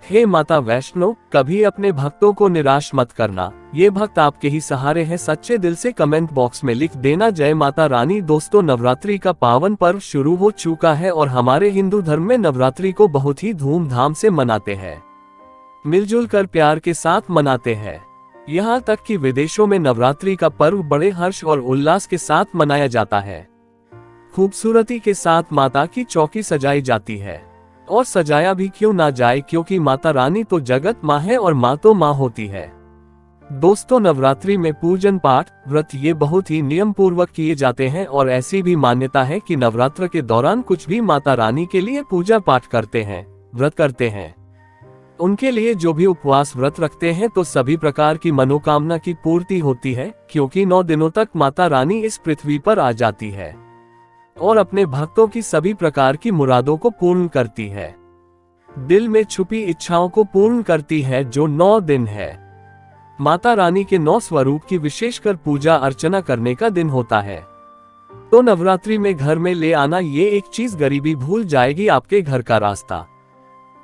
हे माता वैष्णो, कभी अपने भक्तों को निराश मत करना, ये भक्त आपके ही सहारे हैं। सच्चे दिल से कमेंट बॉक्स में लिख देना जय माता रानी। दोस्तों, नवरात्रि का पावन पर्व शुरू हो चुका है और हमारे हिंदू धर्म में नवरात्रि को बहुत ही धूमधाम से मनाते हैं, मिलजुल कर प्यार के साथ मनाते हैं। यहाँ तक कि विदेशों में नवरात्रि का पर्व बड़े हर्ष और उल्लास के साथ मनाया जाता है। खूबसूरती के साथ माता की चौकी सजाई जाती है, और सजाया भी क्यों ना जाए, क्योंकि माता रानी तो जगत माँ है और माँ तो माँ होती है। दोस्तों, नवरात्रि में पूजन पाठ व्रत ये बहुत ही नियम पूर्वक किए जाते हैं और ऐसी भी मान्यता है कि नवरात्र के दौरान कुछ भी माता रानी के लिए पूजा पाठ करते हैं, व्रत करते हैं, उनके लिए जो भी उपवास व्रत रखते हैं तो सभी प्रकार की मनोकामना की पूर्ति होती है, क्योंकि 9 दिनों तक माता रानी इस पृथ्वी पर आ जाती है और अपने भक्तों की सभी प्रकार की मुरादों को पूर्ण करती है, दिल में छुपी इच्छाओं को पूर्ण करती है। जो 9 दिन है, माता रानी के 9 स्वरूप की विशेषकर पूजा अर्चना करने का दिन होता है। तो नवरात्रि में घर में ले आना ये एक चीज गरीबी भूल जाएगी आपके घर का रास्ता।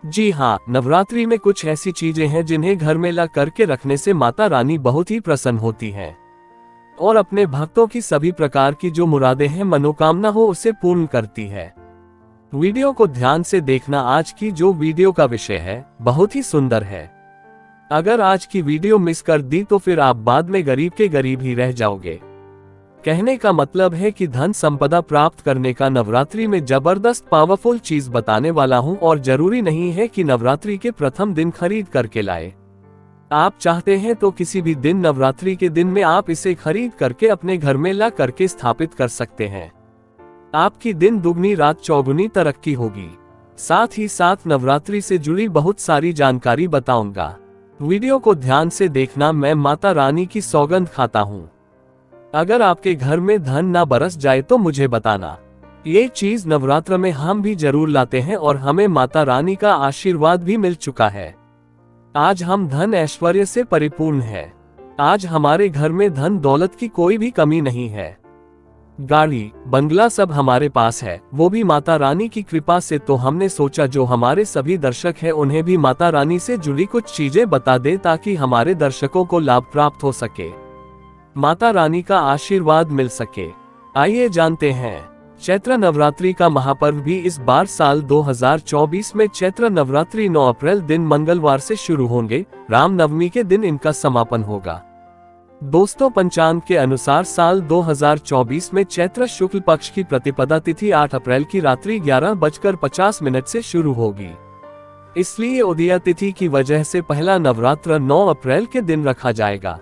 जी हाँ, नवरात्रि में कुछ ऐसी चीजें हैं जिन्हें घर में ला करके रखने से माता रानी बहुत ही प्रसन्न होती है और अपने भक्तों की सभी प्रकार की जो मुरादें हैं, मनोकामना हो, उसे पूर्ण करती है। वीडियो को ध्यान से देखना। आज की जो वीडियो का विषय है बहुत ही सुंदर है। अगर आज की वीडियो मिस कर दी तो फिर आप बाद में गरीब के गरीब ही रह जाओगे। कहने का मतलब है कि धन संपदा प्राप्त करने का नवरात्रि में जबरदस्त पावरफुल चीज बताने वाला हूँ, और जरूरी नहीं है कि नवरात्रि के प्रथम दिन खरीद करके लाए। आप चाहते हैं तो किसी भी दिन नवरात्रि के दिन में आप इसे खरीद करके अपने घर में ला करके स्थापित कर सकते हैं। आपकी दिन दुगनी रात चौगुनी तरक्की होगी। साथ ही साथ नवरात्रि से जुड़ी बहुत सारी जानकारी बताऊंगा। वीडियो को ध्यान से देखना। मैं माता रानी की सौगंध खाता हूँ, अगर आपके घर में धन ना बरस जाए तो मुझे बताना। ये चीज नवरात्र में हम भी जरूर लाते हैं और हमें माता रानी का आशीर्वाद भी मिल चुका है। आज हम धन ऐश्वर्य से परिपूर्ण है। आज हमारे घर में धन दौलत की कोई भी कमी नहीं है। गाड़ी बंगला सब हमारे पास है, वो भी माता रानी की कृपा से। तो हमने सोचा जो हमारे सभी दर्शक हैं उन्हें भी माता रानी से जुड़ी कुछ चीजें बता दे, ताकि हमारे दर्शकों को लाभ प्राप्त हो सके, माता रानी का आशीर्वाद मिल सके। आइए जानते हैं। चैत्र नवरात्रि का महापर्व भी इस बार साल 2024 में चैत्र नवरात्रि 9 अप्रैल दिन मंगलवार से शुरू होंगे। रामनवमी के दिन इनका समापन होगा। दोस्तों, पंचांग के अनुसार साल 2024 में चैत्र शुक्ल पक्ष की प्रतिपदा तिथि 8 अप्रैल की रात्रि 11:50 से शुरू होगी। इसलिए उदया तिथि की वजह से पहला नवरात्र 9 अप्रैल के दिन रखा जाएगा।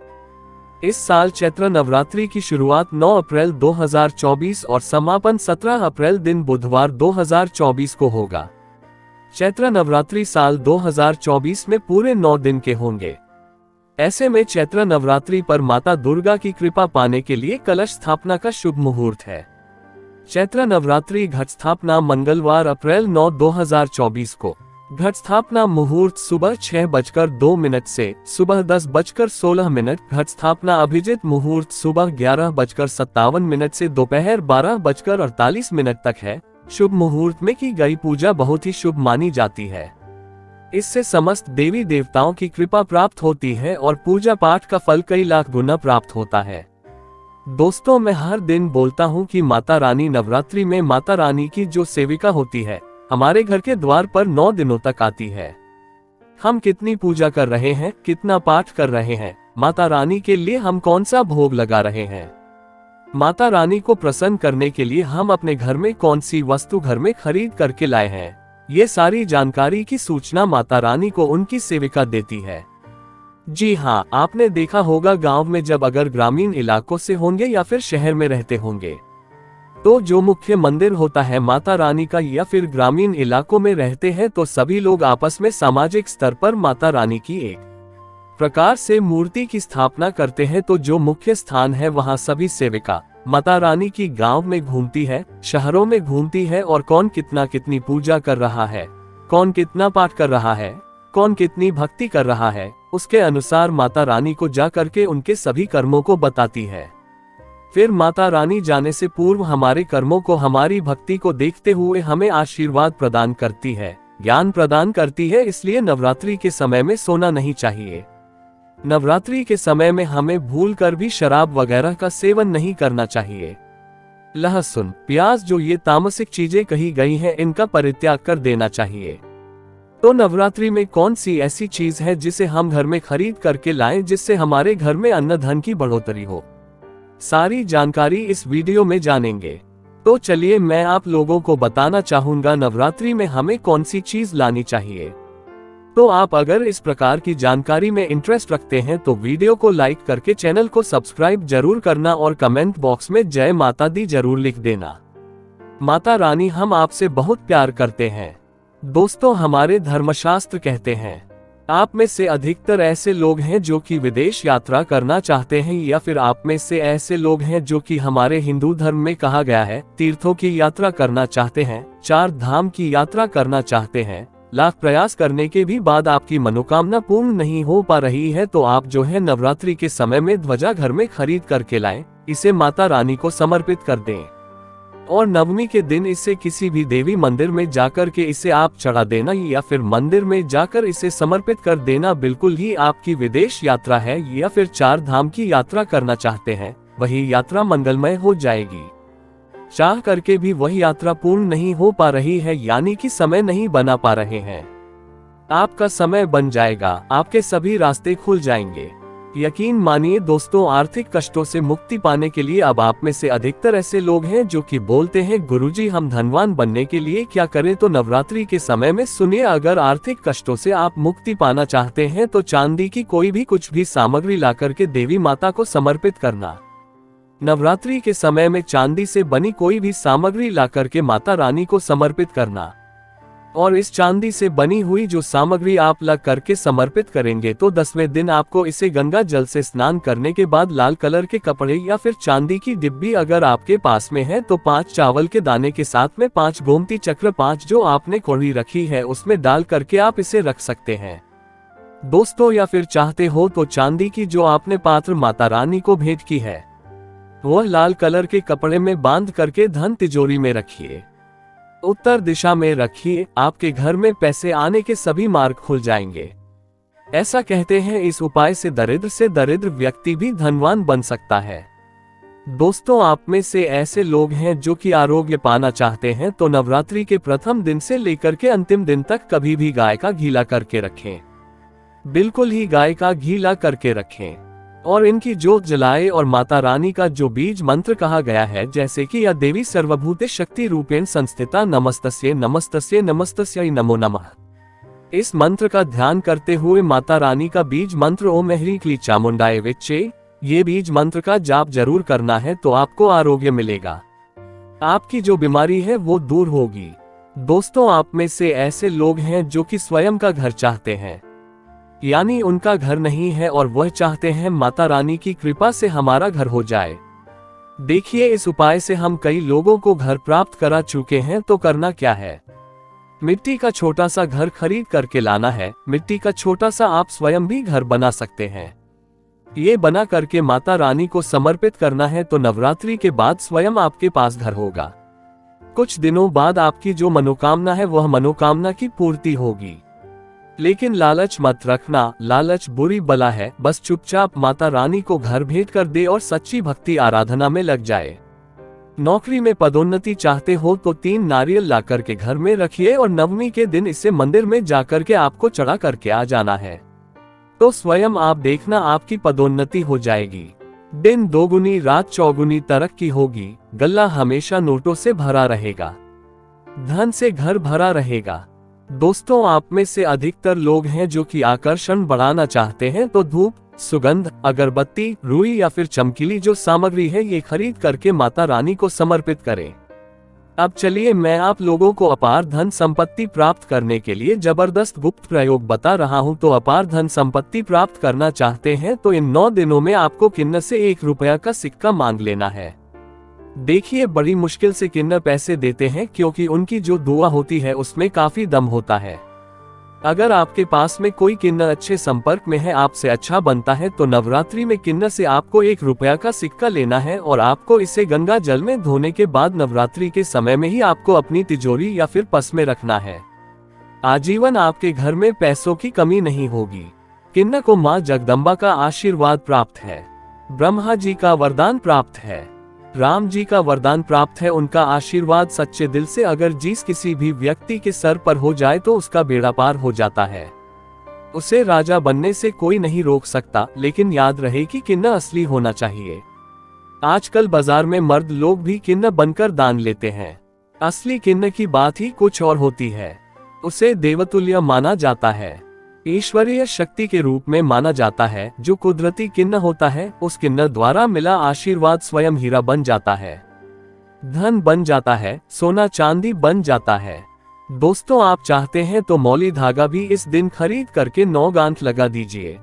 इस साल चैत्र नवरात्रि की शुरुआत 9 अप्रैल 2024 और समापन 17 अप्रैल दिन बुधवार 2024 को होगा। चैत्र नवरात्रि साल 2024 में पूरे 9 दिन के होंगे। ऐसे में चैत्र नवरात्रि पर माता दुर्गा की कृपा पाने के लिए कलश स्थापना का शुभ मुहूर्त है। चैत्र नवरात्रि घट स्थापना मंगलवार अप्रैल 9, 2024 को। घट स्थापना मुहूर्त सुबह 6:02 से सुबह 10:16। घट स्थापना अभिजित मुहूर्त सुबह 11:57 से दोपहर 12:48 तक है। शुभ मुहूर्त में की गई पूजा बहुत ही शुभ मानी जाती है। इससे समस्त देवी देवताओं की कृपा प्राप्त होती है और पूजा पाठ का फल कई लाख गुना प्राप्त होता है। दोस्तों, मैं हर दिन बोलता हूँ कि माता रानी नवरात्रि में माता रानी की जो सेविका होती है हमारे घर के द्वार पर 9 दिनों तक आती है। हम कितनी पूजा कर रहे हैं, कितना पाठ कर रहे हैं, माता रानी के लिए हम कौन सा भोग लगा रहे हैं, माता रानी को प्रसन्न करने के लिए हम अपने घर में कौन सी वस्तु घर में खरीद करके लाए हैं, ये सारी जानकारी की सूचना माता रानी को उनकी सेविका देती है। जी हाँ, आपने देखा होगा गांव में जब अगर ग्रामीण इलाकों से होंगे या फिर शहर में रहते होंगे तो जो मुख्य मंदिर होता है माता रानी का, या फिर ग्रामीण इलाकों में रहते हैं तो सभी लोग आपस में सामाजिक स्तर पर माता रानी की एक प्रकार से मूर्ति की स्थापना करते हैं। तो जो मुख्य स्थान है वहां सभी सेविका माता रानी की गांव में घूमती है, शहरों में घूमती है और कौन कितना कितनी पूजा कर रहा है, कौन कितना पाठ कर रहा है, कौन कितनी भक्ति कर रहा है, उसके अनुसार माता रानी को जा करके उनके सभी कर्मों को बताती है। फिर माता रानी जाने से पूर्व हमारे कर्मों को, हमारी भक्ति को देखते हुए हमें आशीर्वाद प्रदान करती है। ज्ञान प्रदान करती है, इसलिए नवरात्रि के समय में सोना नहीं चाहिए। नवरात्रि के समय में हमें भूलकर भी शराब वगैरह का सेवन नहीं करना चाहिए। लहसुन, प्याज, जो ये तामसिक चीजें कही गई हैं, इनका परित्याग कर देना चाहिए। तो नवरात्रि में कौन सी ऐसी चीज है जिसे हम घर में खरीद करके लाएं जिससे हमारे घर में अन्न धन की बढ़ोतरी हो? सारी जानकारी इस वीडियो में जानेंगे। तो चलिए मैं आप लोगों को बताना चाहूंगा नवरात्रि में हमें कौन सी चीज लानी चाहिए। तो आप अगर इस प्रकार की जानकारी में इंटरेस्ट रखते हैं तो वीडियो को लाइक करके चैनल को सब्सक्राइब जरूर करना और कमेंट बॉक्स में जय माता दी जरूर लिख देना। माता रानी हम आपसे बहुत प्यार करते हैं। दोस्तों, हमारे धर्मशास्त्र कहते हैं आप में से अधिकतर ऐसे लोग हैं जो कि विदेश यात्रा करना चाहते हैं, या फिर आप में से ऐसे लोग हैं जो कि हमारे हिंदू धर्म में कहा गया है तीर्थों की यात्रा करना चाहते हैं, 4 धाम की यात्रा करना चाहते हैं। लाख प्रयास करने के भी बाद आपकी मनोकामना पूर्ण नहीं हो पा रही है तो आप जो है नवरात्रि के समय में ध्वजा घर में खरीद करके लाएं, इसे माता रानी को समर्पित कर दें और नवमी के दिन इसे किसी भी देवी मंदिर में जाकर के इसे आप चढ़ा देना या फिर मंदिर में जाकर इसे समर्पित कर देना। बिल्कुल ही आपकी विदेश यात्रा है या फिर 4 धाम की यात्रा करना चाहते हैं, वही यात्रा मंगलमय हो जाएगी। चाह करके भी वही यात्रा पूर्ण नहीं हो पा रही है, यानी कि समय नहीं बना पा रहे हैं, आपका समय बन जाएगा, आपके सभी रास्ते खुल जाएंगे। यकीन मानिए दोस्तों, आर्थिक कष्टों से मुक्ति पाने के लिए अब आप में से अधिकतर ऐसे लोग हैं जो कि बोलते हैं गुरुजी हम धनवान बनने के लिए क्या करें। तो नवरात्रि के समय में सुनिए, अगर आर्थिक कष्टों से आप मुक्ति पाना चाहते हैं तो चांदी की कोई भी कुछ भी सामग्री ला करके देवी माता को समर्पित करना। नवरात्रि के समय में चांदी से बनी कोई भी सामग्री ला करके माता रानी को समर्पित करना, और इस चांदी से बनी हुई जो सामग्री आप ला करके समर्पित करेंगे तो 10वें दिन आपको इसे गंगा जल से स्नान करने के बाद लाल कलर के कपड़े या फिर चांदी की डिब्बी अगर आपके पास में है तो 5 चावल के दाने के साथ में 5 गोमती चक्र 5 जो आपने कौड़ी रखी है उसमें डाल करके आप इसे रख सकते हैं दोस्तों। या फिर चाहते हो तो चांदी की जो आपने पात्र माता रानी को भेंट की है वह लाल कलर के कपड़े में बांध करके धन तिजोरी में रखिए, उत्तर दिशा में रखिए, आपके घर में पैसे आने के सभी मार्ग खुल जाएंगे। ऐसा कहते हैं इस उपाय से दरिद्र व्यक्ति भी धनवान बन सकता है। दोस्तों, आप में से ऐसे लोग हैं जो कि आरोग्य पाना चाहते हैं तो नवरात्रि के प्रथम दिन से लेकर के अंतिम दिन तक कभी भी गाय का घी ला करके रखें, बिल्कुल ही गाय का घी ला करके रखें और इनकी जोत जलाए और माता रानी का जो बीज मंत्र कहा गया है जैसे कि या देवी सर्वभूते शक्ति रूपेण संस्थिता नमस्तस्यै नमस्तस्यै नमस्तस्यै नमो नमः, इस मंत्र का ध्यान करते हुए माता रानी का बीज मंत्र ओम ह्रीं क्लीं चामुंडाय विच्चे, ये बीज मंत्र का जाप जरूर करना है तो आपको आरोग्य मिलेगा, आपकी जो बीमारी है वो दूर होगी। दोस्तों, आप में से ऐसे लोग हैं जो कि स्वयं का घर चाहते हैं, यानी उनका घर नहीं है और वह चाहते हैं माता रानी की कृपा से हमारा घर हो जाए। देखिए, इस उपाय से हम कई लोगों को घर प्राप्त करा चुके हैं। तो करना क्या है, मिट्टी का छोटा सा घर खरीद करके लाना है। मिट्टी का छोटा सा आप स्वयं भी घर बना सकते हैं, ये बना करके माता रानी को समर्पित करना है तो नवरात्रि के बाद स्वयं आपके पास घर होगा। कुछ दिनों बाद आपकी जो मनोकामना है वह मनोकामना की पूर्ति होगी। लेकिन लालच मत रखना, लालच बुरी बला है। बस चुपचाप माता रानी को घर भेंट कर दे और सच्ची भक्ति आराधना में लग जाए। नौकरी में पदोन्नति चाहते हो तो 3 नारियल ला करके घर में रखिए और नवमी के दिन इसे मंदिर में जाकर के आपको चढ़ा करके आ जाना है, तो स्वयं आप देखना आपकी पदोन्नति हो जाएगी। दिन दोगुनी रात चौगुनी तरक्की होगी। गल्ला हमेशा नोटों से भरा रहेगा, धन से घर भरा रहेगा। दोस्तों, आप में से अधिकतर लोग हैं जो कि आकर्षण बढ़ाना चाहते हैं तो धूप, सुगंध, अगरबत्ती, रुई या फिर चमकीली जो सामग्री है ये खरीद करके माता रानी को समर्पित करें। अब चलिए मैं आप लोगों को अपार धन संपत्ति प्राप्त करने के लिए जबरदस्त गुप्त प्रयोग बता रहा हूं। तो अपार धन संपत्ति प्राप्त करना चाहते हैं तो इन 9 दिनों में आपको किन्नर से 1 रुपया का सिक्का मांग लेना है। देखिए, बड़ी मुश्किल से किन्नर पैसे देते हैं क्योंकि उनकी जो दुआ होती है उसमें काफी दम होता है। अगर आपके पास में कोई किन्नर अच्छे संपर्क में है, आपसे अच्छा बनता है, तो नवरात्रि में किन्नर से आपको 1 रुपया का सिक्का लेना है और आपको इसे गंगा जल में धोने के बाद नवरात्रि के समय में ही आपको अपनी तिजोरी या फिर पर्स में रखना है। आजीवन आपके घर में पैसों की कमी नहीं होगी। किन्न को मां जगदम्बा का आशीर्वाद प्राप्त है। ब्रह्मा जी का वरदान प्राप्त है। राम जी का वरदान प्राप्त है। उनका आशीर्वाद सच्चे दिल से अगर जिस किसी भी व्यक्ति के सर पर हो जाए तो उसका बेड़ा पार हो जाता है। उसे राजा बनने से कोई नहीं रोक सकता, लेकिन याद रहे कि किन्न असली होना चाहिए। आजकल बाजार में मर्द लोग भी किन्न बनकर दान लेते हैं। असली किन्न की बात ही कुछ और होती है। उसे देवतुल्य माना जाता है, ईश्वरीय शक्ति के रूप में माना जाता है। जो कुदरती किन्न होता है, उस किन्न द्वारा मिला आशीर्वाद स्वयं हीरा बन जाता है, धन बन जाता है, सोना चांदी बन जाता है। दोस्तों, आप चाहते हैं तो मौली धागा भी इस दिन खरीद करके 9 गांठ लगा दीजिए।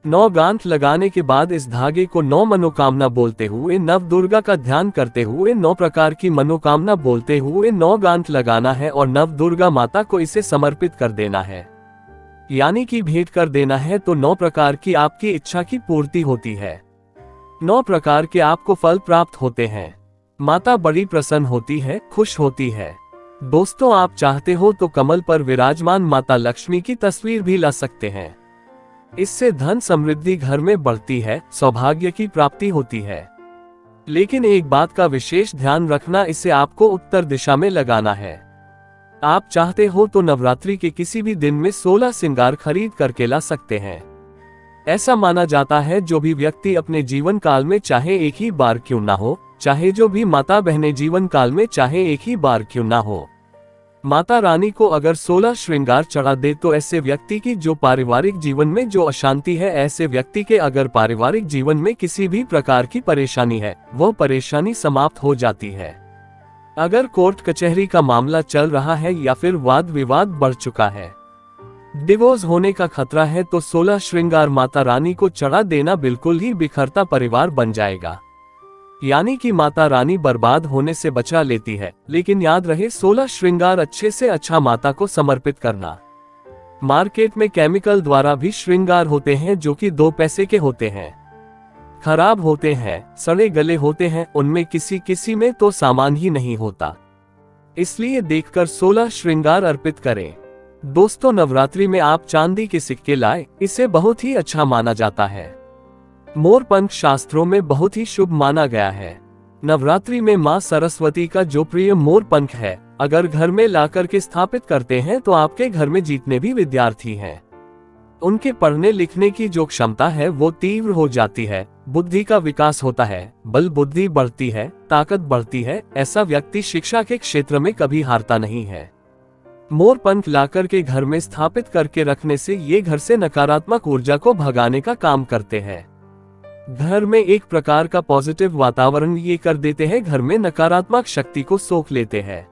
9 गांठ लगाने के बाद इस धागे को 9 मनोकामना बोलते हुए, नव दुर्गा का ध्यान करते हुए, 9 प्रकार की मनोकामना बोलते हुए 9 गांठ लगाना है और नव दुर्गा माता को इसे समर्पित कर देना है, यानी कि भेंट कर देना है। तो 9 प्रकार की आपकी इच्छा की पूर्ति होती है। 9 प्रकार के आपको फल प्राप्त होते हैं। माता बड़ी प्रसन्न होती है, खुश होती है। दोस्तों, आप चाहते हो तो कमल पर विराजमान माता लक्ष्मी की तस्वीर भी ला सकते हैं। इससे धन समृद्धि घर में बढ़ती है, सौभाग्य की प्राप्ति होती है। लेकिन एक बात का विशेष ध्यान रखना, इसे आपको उत्तर दिशा में लगाना है। आप चाहते हो तो नवरात्रि के किसी भी दिन में 16 श्रृंगार खरीद करके ला सकते हैं। ऐसा माना जाता है जो भी व्यक्ति अपने जीवन काल में चाहे एक ही बार क्यों ना हो, चाहे जो भी माता बहनें जीवन काल में चाहे एक ही बार क्यों ना हो, माता रानी को अगर 16 श्रृंगार चढ़ा दे तो ऐसे व्यक्ति की जो पारिवारिक जीवन में जो अशांति है, ऐसे व्यक्ति के अगर पारिवारिक जीवन में किसी भी प्रकार की परेशानी है, वो परेशानी समाप्त हो जाती है। अगर कोर्ट कचहरी का मामला चल रहा है या फिर वाद विवाद बढ़ चुका है, डिवोर्स होने का खतरा है, तो 16 श्रृंगार माता रानी को चढ़ा देना बिल्कुल ही बिखरता परिवार बन जाएगा। यानी कि माता रानी बर्बाद होने से बचा लेती है। लेकिन याद रहे, 16 श्रृंगार अच्छे से अच्छा माता को समर्पित करना। मार्केट में केमिकल द्वारा भी श्रृंगार होते हैं जो कि 2 पैसे के होते हैं, खराब होते हैं, सड़े गले होते हैं, उनमें किसी किसी में तो सामान ही नहीं होता। इसलिए देखकर 16 श्रृंगार अर्पित करें। दोस्तों, नवरात्रि में आप चांदी के सिक्के लाए, इसे बहुत ही अच्छा माना जाता है। मोरपंख शास्त्रों में बहुत ही शुभ माना गया है। नवरात्रि में मां सरस्वती का जो प्रिय मोरपंख है, अगर घर में लाकर के स्थापित करते हैं तो आपके घर में जितने भी विद्यार्थी हैं, उनके पढ़ने लिखने की जो क्षमता है वो तीव्र हो जाती है, बुद्धि का विकास होता है, बल बुद्धि बढ़ती है, ताकत बढ़ती है। ऐसा व्यक्ति शिक्षा के क्षेत्र में कभी हारता नहीं है। मोरपंख लाकर के घर में स्थापित करके रखने से ये घर से नकारात्मक ऊर्जा को भगाने का काम करते हैं। घर में एक प्रकार का पॉजिटिव वातावरण ये कर देते हैं, घर में नकारात्मक शक्ति को सोख लेते हैं,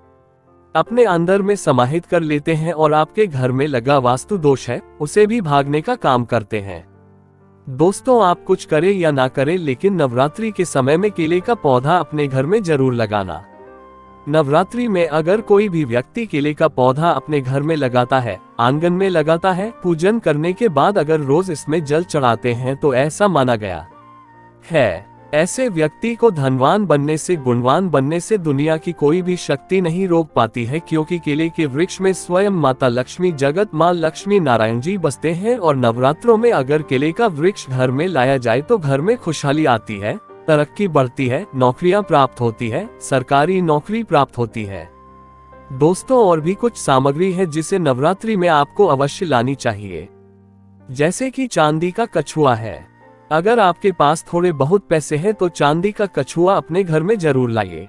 अपने अंदर में समाहित कर लेते हैं और आपके घर में लगा वास्तु दोष है उसे भी भागने का काम करते हैं। दोस्तों, आप कुछ करें या ना करें, लेकिन नवरात्रि के समय में केले का पौधा अपने घर में जरूर लगाना। नवरात्रि में अगर कोई भी व्यक्ति केले का पौधा अपने घर में लगाता है, आंगन में लगाता है, पूजन करने के बाद अगर रोज इसमें जल चढ़ाते हैं तो ऐसा माना गया है, ऐसे व्यक्ति को धनवान बनने से, गुणवान बनने से दुनिया की कोई भी शक्ति नहीं रोक पाती है। क्योंकि केले के वृक्ष में स्वयं माता लक्ष्मी, जगत मां लक्ष्मी नारायण जी बसते हैं। और नवरात्रों में अगर केले का वृक्ष घर में लाया जाए तो घर में खुशहाली आती है, तरक्की बढ़ती है, नौकरियां प्राप्त होती है, सरकारी नौकरी प्राप्त होती है। दोस्तों, और भी कुछ सामग्री है जिसे नवरात्रि में आपको अवश्य लानी चाहिए, जैसे कि चांदी का कछुआ है। अगर आपके पास थोड़े बहुत पैसे हैं तो चांदी का कछुआ अपने घर में जरूर लाइए।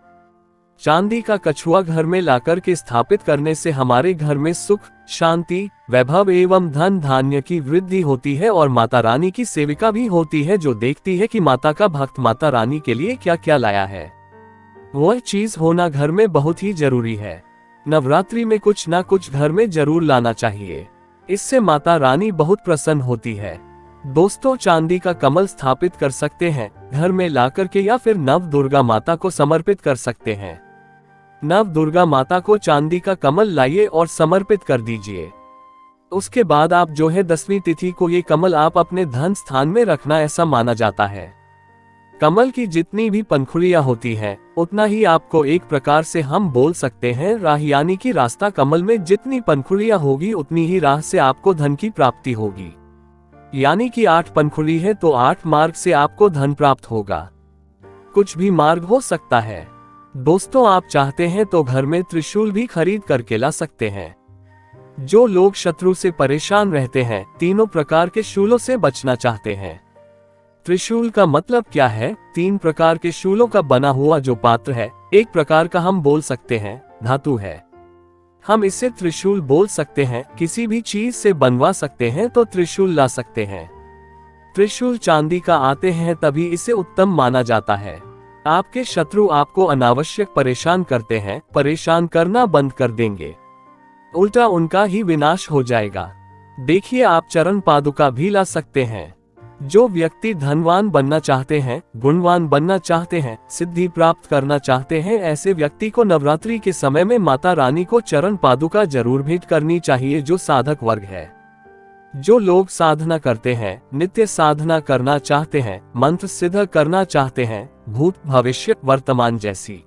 चांदी का कछुआ घर में लाकर के स्थापित करने से हमारे घर में सुख, शांति, वैभव एवं धन धान्य की वृद्धि होती है और माता रानी की सेविका भी होती है, जो देखती है कि माता का भक्त माता रानी के लिए क्या क्या लाया है। वह चीज होना घर में बहुत ही जरूरी है। नवरात्रि में कुछ ना कुछ घर में जरूर लाना चाहिए, इससे माता रानी बहुत प्रसन्न होती है। दोस्तों, चांदी का कमल स्थापित कर सकते हैं घर में लाकर के, या फिर नव दुर्गा माता को समर्पित कर सकते हैं। नव दुर्गा माता को चांदी का कमल लाइए और समर्पित कर दीजिए। उसके बाद आप जो है 10वीं तिथि को ये कमल आप अपने धन स्थान में रखना, ऐसा माना जाता है। कमल की जितनी भी पंखुड़ियां होती हैं, उतना ही आपको एक प्रकार से हम बोल सकते हैं राह, यानी कि रास्ता। कमल में जितनी पंखुड़ियां होगी उतनी ही राह से आपको धन की प्राप्ति होगी। यानी कि 8 पंखुड़ी है तो 8 मार्ग से आपको धन प्राप्त होगा। कुछ भी मार्ग हो सकता है। दोस्तों, आप चाहते हैं तो घर में त्रिशूल भी खरीद करके ला सकते हैं। जो लोग शत्रु से परेशान रहते हैं, तीनों प्रकार के शूलों से बचना चाहते हैं। त्रिशूल का मतलब क्या है? 3 प्रकार के शूलों का बना हुआ जो पात्र है, एक प्रकार का हम बोल सकते हैं धातु है। हम इसे त्रिशूल बोल सकते हैं। किसी भी चीज से बनवा सकते हैं तो त्रिशूल ला सकते हैं। त्रिशूल चांदी का आते हैं तभी इसे उत्तम माना जाता है। आपके शत्रु आपको अनावश्यक परेशान करते हैं, परेशान करना बंद कर देंगे, उल्टा उनका ही विनाश हो जाएगा। देखिए, आप चरण पादुका भी ला सकते हैं। जो व्यक्ति धनवान बनना चाहते हैं, गुणवान बनना चाहते हैं, सिद्धि प्राप्त करना चाहते हैं, ऐसे व्यक्ति को नवरात्रि के समय में माता रानी को चरण पादुका जरूर भेंट करनी चाहिए। जो साधक वर्ग है, जो लोग साधना करते हैं, नित्य साधना करना चाहते हैं, मंत्र सिद्ध करना चाहते हैं, भूत भविष्य वर्तमान जैसी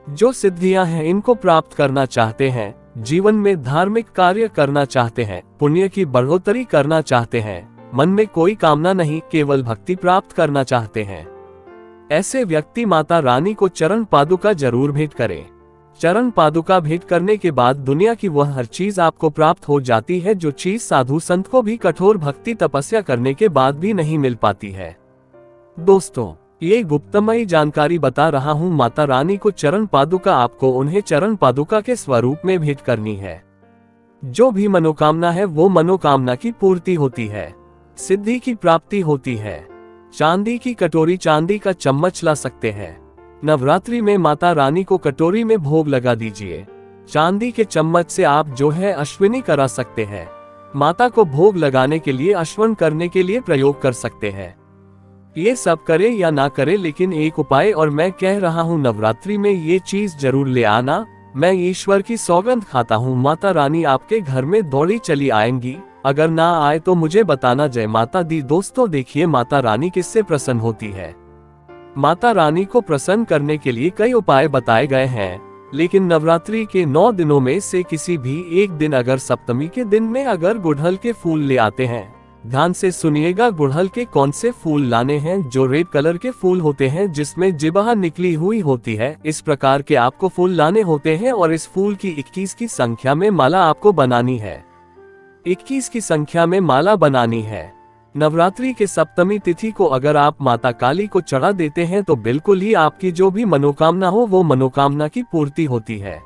जो सिद्धियां हैं इनको प्राप्त करना चाहते हैं, जीवन में धार्मिक कार्य करना चाहते हैं, पुण्य की बढ़ोतरी करना चाहते हैं, मन में कोई कामना नहीं, केवल भक्ति प्राप्त करना चाहते हैं, ऐसे व्यक्ति माता रानी को चरण पादुका जरूर भेंट करें। चरण पादुका भेंट करने के बाद दुनिया की वह हर चीज आपको प्राप्त हो जाती है, जो चीज साधु संत को भी कठोर भक्ति तपस्या करने के बाद भी नहीं मिल पाती है। दोस्तों, ये गुप्तमयी जानकारी बता रहा हूँ। माता रानी को चरण पादुका आपको उन्हें चरण पादुका के स्वरूप में भेंट करनी है। जो भी मनोकामना है वो मनोकामना की पूर्ति होती है, सिद्धि की प्राप्ति होती है। चांदी की कटोरी, चांदी का चम्मच ला सकते हैं। नवरात्रि में माता रानी को कटोरी में भोग लगा दीजिए। चांदी के चम्मच से आप जो है अश्विनी करा सकते हैं। माता को भोग लगाने के लिए, अश्वन करने के लिए प्रयोग कर सकते हैं। ये सब करे या ना करे, लेकिन एक उपाय और मैं कह रहा हूँ, नवरात्रि में ये चीज जरूर ले आना। मैं ईश्वर की सौगंध खाता हूँ, माता रानी आपके घर में दौड़ी चली आएंगी। अगर ना आए तो मुझे बताना। जय माता दी। दोस्तों, देखिए माता रानी किससे प्रसन्न होती है। माता रानी को प्रसन्न करने के लिए कई उपाय बताए गए हैं, लेकिन नवरात्रि के 9 दिनों में से किसी भी एक दिन, अगर सप्तमी के दिन में अगर गुड़हल के फूल ले आते हैं, ध्यान से सुनिएगा, गुड़हल के कौन से फूल लाने हैं? जो रेड कलर के फूल होते हैं जिसमें जिबह निकली हुई होती है, इस प्रकार के आपको फूल लाने होते हैं और इस फूल की 21 की संख्या में माला आपको बनानी है। 21 की संख्या में माला बनानी है। नवरात्रि के सप्तमी तिथि को अगर आप माता काली को चढ़ा देते हैं तो बिल्कुल ही आपकी जो भी मनोकामना हो वो मनोकामना की पूर्ति होती है।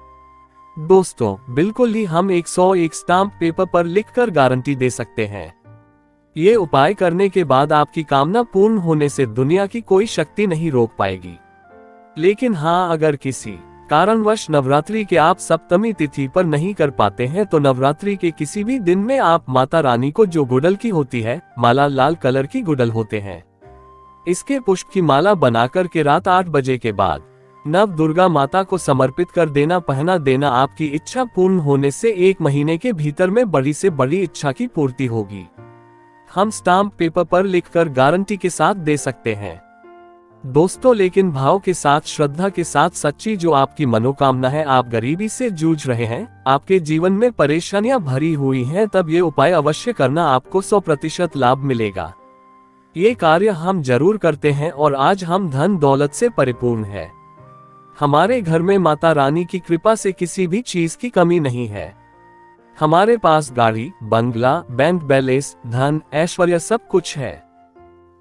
दोस्तों, बिल्कुल ही हम 101 स्टाम्प पेपर पर लिखकर गारंटी दे सकते हैं। ये उपाय करने के बाद आपकी कामना पूर्ण होने से दुनिया की कोई शक्ति नहीं रोक पाएगी। लेकिन हाँ, अगर किसी कारणवश नवरात्रि के आप सप्तमी तिथि पर नहीं कर पाते हैं तो नवरात्रि के किसी भी दिन में आप माता रानी को, जो गुड़हल की होती है माला, लाल कलर की गुड़हल होते हैं, इसके पुष्प की माला बनाकर के रात 8 बजे के बाद नव दुर्गा माता को समर्पित कर देना, पहना देना। आपकी इच्छा पूर्ण होने से 1 महीने के भीतर में बड़ी से बड़ी इच्छा की पूर्ति होगी। हम स्टाम्प पेपर पर लिखकर गारंटी के साथ दे सकते हैं। दोस्तों, लेकिन भाव के साथ, श्रद्धा के साथ, सच्ची जो आपकी मनोकामना है, आप गरीबी से जूझ रहे हैं, आपके जीवन में परेशानियां भरी हुई हैं, तब ये उपाय अवश्य करना, आपको 100% लाभ मिलेगा। ये कार्य हम जरूर करते हैं और आज हम धन दौलत से परिपूर्ण है। हमारे घर में माता रानी की कृपा से किसी भी चीज की कमी नहीं है। हमारे पास गाड़ी, बंगला, बैंक बैलेंस, धन, ऐश्वर्य सब कुछ है।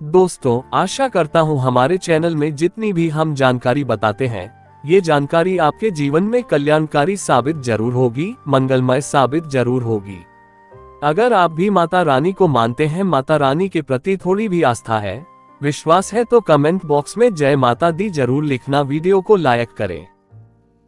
दोस्तों, आशा करता हूँ हमारे चैनल में जितनी भी हम जानकारी बताते हैं, ये जानकारी आपके जीवन में कल्याणकारी साबित जरूर होगी, मंगलमय साबित जरूर होगी। अगर आप भी माता रानी को मानते हैं, माता रानी के प्रति थोड़ी भी आस्था है, विश्वास है, तो कमेंट बॉक्स में जय माता दी जरूर लिखना। वीडियो को लाइक करें,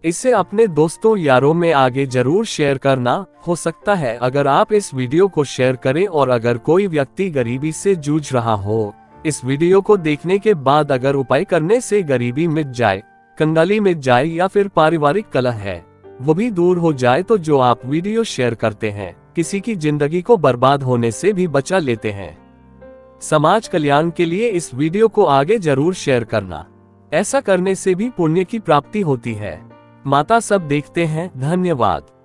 इसे अपने दोस्तों यारों में आगे जरूर शेयर करना। हो सकता है अगर आप इस वीडियो को शेयर करें और अगर कोई व्यक्ति गरीबी से जूझ रहा हो, इस वीडियो को देखने के बाद अगर उपाय करने से गरीबी मिट जाए, कंगाली मिट जाए या फिर पारिवारिक कलह है वो भी दूर हो जाए, तो जो आप वीडियो शेयर करते हैं किसी की जिंदगी को बर्बाद होने से भी बचा लेते हैं। समाज कल्याण के लिए इस वीडियो को आगे जरूर शेयर करना। ऐसा करने से भी पुण्य की प्राप्ति होती है। माता सब देखते हैं। धन्यवाद।